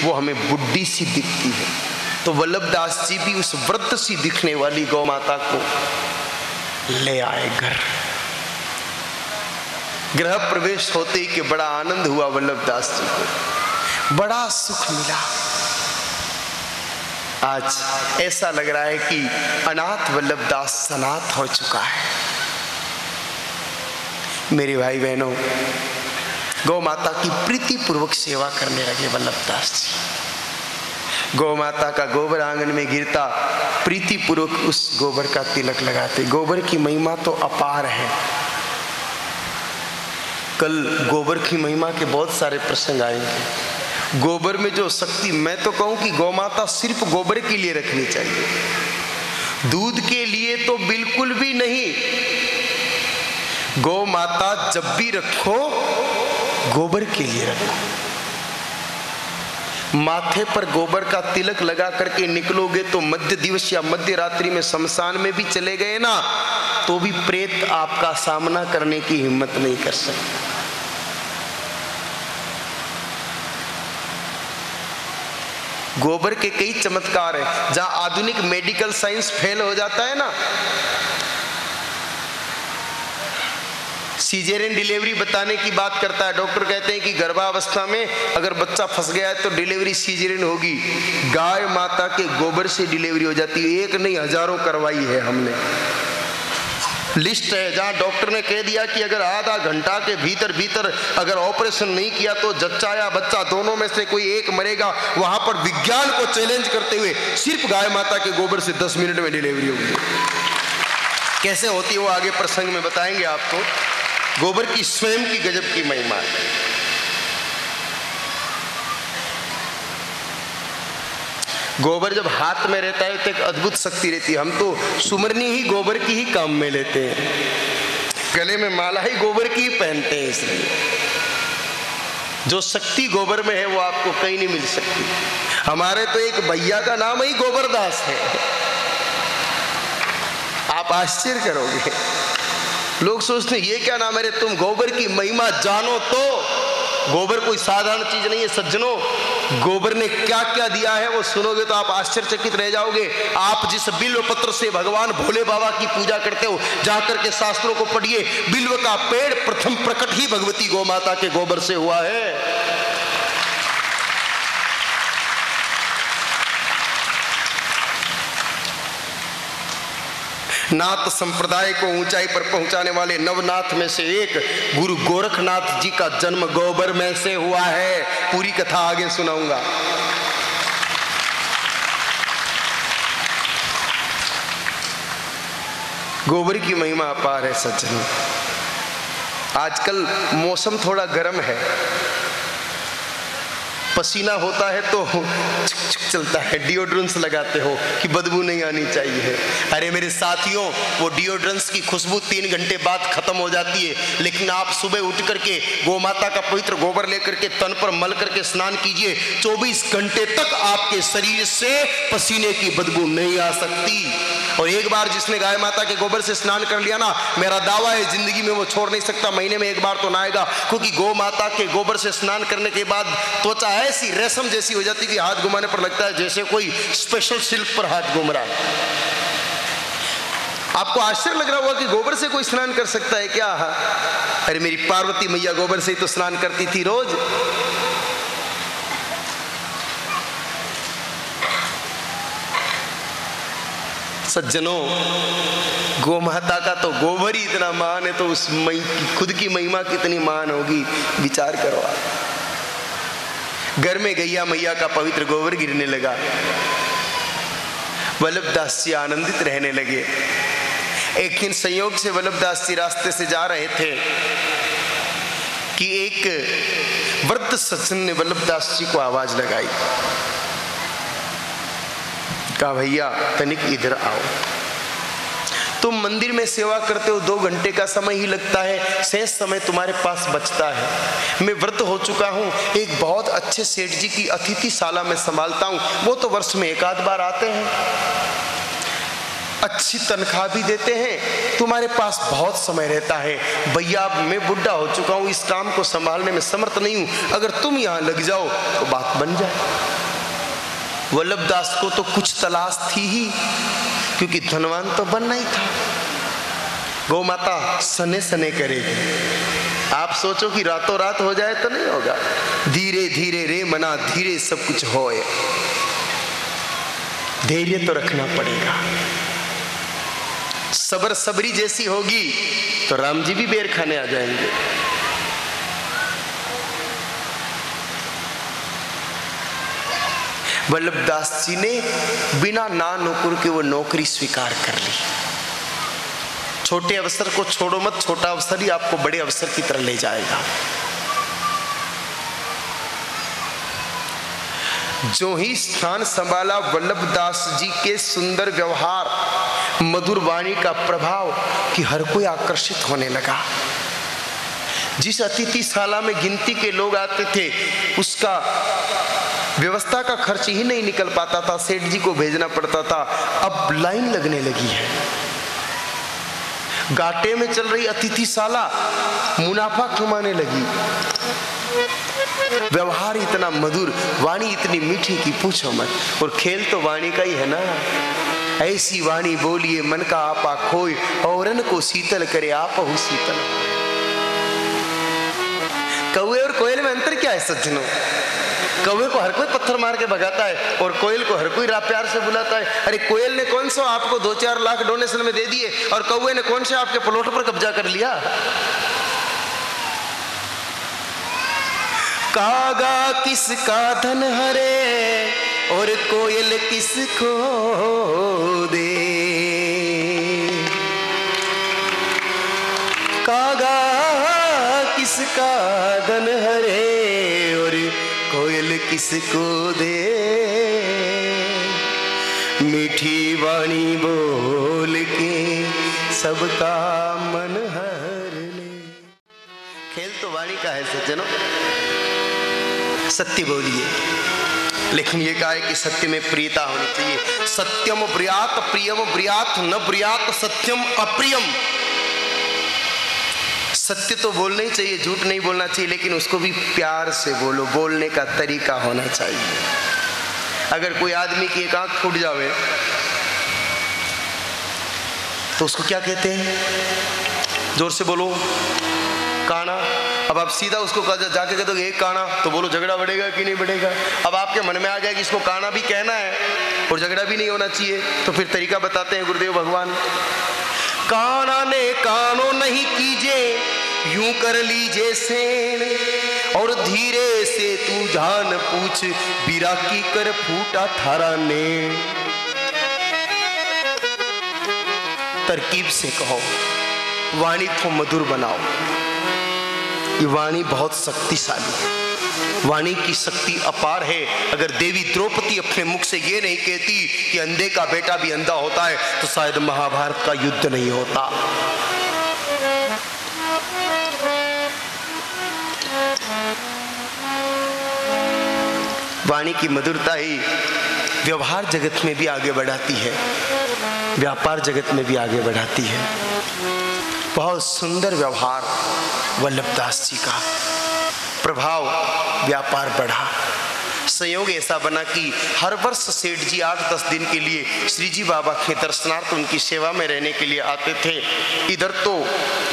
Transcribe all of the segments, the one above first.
वो हमें बुढ़ी सी दिखती है। तो वल्लभदास जी भी उस वृद्ध सी दिखने वाली गौ माता को ले आए घर। गृह प्रवेश होते ही कि बड़ा आनंद हुआ वल्लभदास जी को, बड़ा सुख मिला। आज ऐसा लग रहा है कि अनाथ वल्लभदास सनाथ हो चुका है। मेरे भाई बहनों, गौ माता की प्रीति पूर्वक सेवा करने लगे वल्लभदास जी। गौ माता का गोबर आंगन में गिरता, प्रीति पूर्वक उस गोबर का तिलक लगाते। गोबर की महिमा तो अपार है। कल गोबर की महिमा के बहुत सारे प्रसंग आएंगे। गोबर में जो शक्ति, मैं तो कहूं कि गौ माता सिर्फ गोबर के लिए रखनी चाहिए, दूध के लिए तो बिल्कुल भी नहीं। गौ माता जब भी रखो गोबर के लिए रखो। माथे पर गोबर का तिलक लगा करके निकलोगे तो मध्य दिवस या मध्य रात्रि में शमशान में भी चले गए ना, तो भी प्रेत आपका सामना करने की हिम्मत नहीं कर सकता। गोबर के कई चमत्कार हैं। जहां आधुनिक मेडिकल साइंस फेल हो जाता है ना, सीजेरियन डिलीवरी बताने की बात करता है। डॉक्टर कहते हैं कि गर्भावस्था में अगर बच्चा फंस गया है तो डिलीवरी सीजेरियन होगी। गाय माता के गोबर से डिलीवरी हो जाती है। एक नहीं, हजारों करवाई है हमने। लिस्ट है जहां डॉक्टर ने कह दिया कि अगर आधा घंटा के भीतर अगर ऑपरेशन नहीं किया तो जच्चा या बच्चा दोनों में से कोई एक मरेगा। वहां पर विज्ञान को चैलेंज करते हुए सिर्फ गाय माता के गोबर से 10 मिनट में डिलीवरी होगी। कैसे होती है वो आगे प्रसंग में बताएंगे आपको। गोबर की स्वयं की गजब की महिमा है। गोबर जब हाथ में रहता है तो एक अद्भुत शक्ति रहती है। हम तो सुमरनी ही गोबर की ही काम में लेते हैं, गले में माला ही गोबर की ही पहनते हैं। इसलिए जो शक्ति गोबर में है वो आपको कहीं नहीं मिल सकती। हमारे तो एक भैया का नाम ही गोबरदास है। आप आश्चर्य करोगे, लोग सोचते हैं ये क्या नाम है रे। तुम गोबर की महिमा जानो तो। गोबर कोई साधारण चीज नहीं है सज्जनों। गोबर ने क्या क्या दिया है वो सुनोगे तो आप आश्चर्यचकित रह जाओगे। आप जिस बिल्व पत्र से भगवान भोले बाबा की पूजा करते हो, जाकर के शास्त्रों को पढ़िए। बिल्व का पेड़ प्रथम प्रकट ही भगवती गौ माता के गोबर से हुआ है। नाथ संप्रदाय को ऊंचाई पर पहुंचाने वाले नवनाथ में से एक गुरु गोरखनाथ जी का जन्म गोबर में से हुआ है। पूरी कथा आगे सुनाऊंगा। गोबर की महिमा अपार है सज्जन। आजकल मौसम थोड़ा गर्म है, पसीना होता है तो चलता है, डिओड्रेंस लगाते हो कि बदबू नहीं आनी चाहिए। अरे मेरे साथियों, वो डिओड्रेंस की खुशबू 3 घंटे बाद खत्म हो जाती है, लेकिन आप सुबह उठ करके गौ माता का पवित्र गोबर लेकर के तन पर मल करके स्नान कीजिए। 24 घंटे तक आपके शरीर से पसीने की बदबू नहीं आ सकती। और एक बार जिसने गाय माता के गोबर से स्नान कर लिया ना, मेरा दावा है जिंदगी में वो छोड़ नहीं सकता। महीने में एक बार तो नहाएगा, क्योंकि गौ माता के गोबर से स्नान करने के बाद त्वचा ऐसी रेशम जैसी हो जाती कि हाथ घुमाने पर लगता है जैसे कोई स्पेशल सिल्क पर हाथ घूम रहा है। आपको आश्चर्य लग रहा होगा कि गोबर से कोई स्नान कर सकता है क्या? अरे मेरी पार्वती मैया गोबर से ही तो स्नान करती थी रोज। सज्जनों, गौ माता का तो गोबर ही इतना महान है, तो उस खुद की महिमा कितनी महान होगी, विचार करो आप। घर में गैया मैया का पवित्र गोबर गिरने लगा। वल्लभदास जी आनंदित रहने लगे। एक दिन संयोग से वल्लभदास जी रास्ते से जा रहे थे कि एक वृद्ध सज्जन ने वल्लभदास जी को आवाज लगाई, कहा भैया तनिक इधर आओ। तुम मंदिर में सेवा करते हो, 2 घंटे का समय ही लगता है, शेष समय तुम्हारे पास बचता है। मैं वृद्ध हो चुका हूँ, एक बहुत अच्छे सेठ जी की अतिथिशाला में संभालता हूँ। वो तो वर्ष में 1 आध बार आते हैं, अच्छी तनख्वाह भी देते हैं, तुम्हारे पास बहुत समय रहता है। भैया मैं बुढ़ा हो चुका हूँ, इस काम को संभालने में समर्थ नहीं हूँ, अगर तुम यहाँ लग जाओ तो बात बन जाए। वल्लभदास को तो कुछ तलाश थी ही, क्योंकि धनवान तो बनना ही था। गौ माता सने सने करेगी। आप सोचो कि रातों रात हो जाए तो नहीं होगा। धीरे धीरे रे मना धीरे सब कुछ होए। धैर्य तो रखना पड़ेगा। सबर सबरी जैसी होगी तो राम जी भी बेर खाने आ जाएंगे। वल्लभदास जी ने बिना ना नौकर के वो नौकरी स्वीकार कर ली। छोटे अवसर को छोड़ो मत, छोटा अवसर ही आपको बड़े अवसर की तरह ले जाएगा। जो ही स्थान संभाला, वल्लभदास जी के सुंदर व्यवहार, मधुर वाणी का प्रभाव कि हर कोई आकर्षित होने लगा। जिस अतिथिशाला में गिनती के लोग आते थे, उसका व्यवस्था का खर्च ही नहीं निकल पाता था, सेठ जी को भेजना पड़ता था। अब लाइन लगने लगी है। घाटे में चल रही अतिथिशाला मुनाफा कमाने लगी। व्यवहार इतना मधुर, वाणी इतनी मीठी कि पूछो मत। और खेल तो वाणी का ही है ना। ऐसी वाणी बोलिए मन का आपा खोए, औरन को शीतल करे आपहु शीतल। कौवे और कोयल में अंतर क्या है सज्जनों? कौवे को हर कोई पत्थर मार के भगाता है और कोयल को हर कोई प्यार से बुलाता है। अरे कोयल ने कौन सा आपको 2-4 लाख डोनेशन में दे दिए और कौवे ने कौन सा आपके प्लॉट पर कब्जा कर लिया? कागा किसका धन हरे और कोयल किसको दे। कागा किसका धन हरे और कोयल किसको दे। मीठी वाणी बोल के सबका मन हर ले। खेल तो वाणी का है सज्जनों। सत्य बोलिए, लेकिन ये कहा है कि सत्य में प्रियता होनी चाहिए। सत्यम ब्रियात प्रियम ब्रियात न ब्रियात सत्यम अप्रियम। सत्य तो बोलना ही चाहिए, झूठ नहीं बोलना चाहिए, लेकिन उसको भी प्यार से बोलो। बोलने का तरीका होना चाहिए। अगर कोई आदमी की एक आंख फूट जावे तो उसको क्या कहते हैं? जोर से बोलो, काना। अब आप सीधा उसको जाके कह दोगे एक काना, तो बोलो झगड़ा बढ़ेगा कि नहीं बढ़ेगा? अब आपके मन में आ गया कि इसको काना भी कहना है और झगड़ा भी नहीं होना चाहिए, तो फिर तरीका बताते हैं गुरुदेव भगवान। काना ने कानो नहीं कीजे, यूं कर लीजे सेन और धीरे से तू जान पूछ, बीरा की कर फूटा थारा ने। तरकीब से कहो, वाणी को मधुर बनाओ। ये वाणी बहुत शक्तिशाली है। वाणी की शक्ति अपार है। अगर देवी द्रौपदी अपने मुख से ये नहीं कहती कि अंधे का बेटा भी अंधा होता है, तो शायद महाभारत का युद्ध नहीं होता। वाणी की मधुरता ही व्यवहार जगत में भी आगे बढ़ाती है, व्यापार जगत में भी आगे बढ़ाती है। बहुत सुंदर व्यवहार वल्लभदास जी का, प्रभाव व्यापार बढ़ा। संयोग ऐसा बना कि हर वर्ष सेठ जी 8-10 दिन के लिए श्री जी बाबा के दर्शनार्थ उनकी सेवा में रहने के लिए आते थे। इधर तो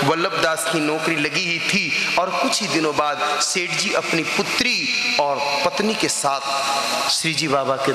वल्लभदास की नौकरी लगी ही थी और कुछ ही दिनों बाद सेठ जी अपनी पुत्री और पत्नी के साथ श्री जी बाबा के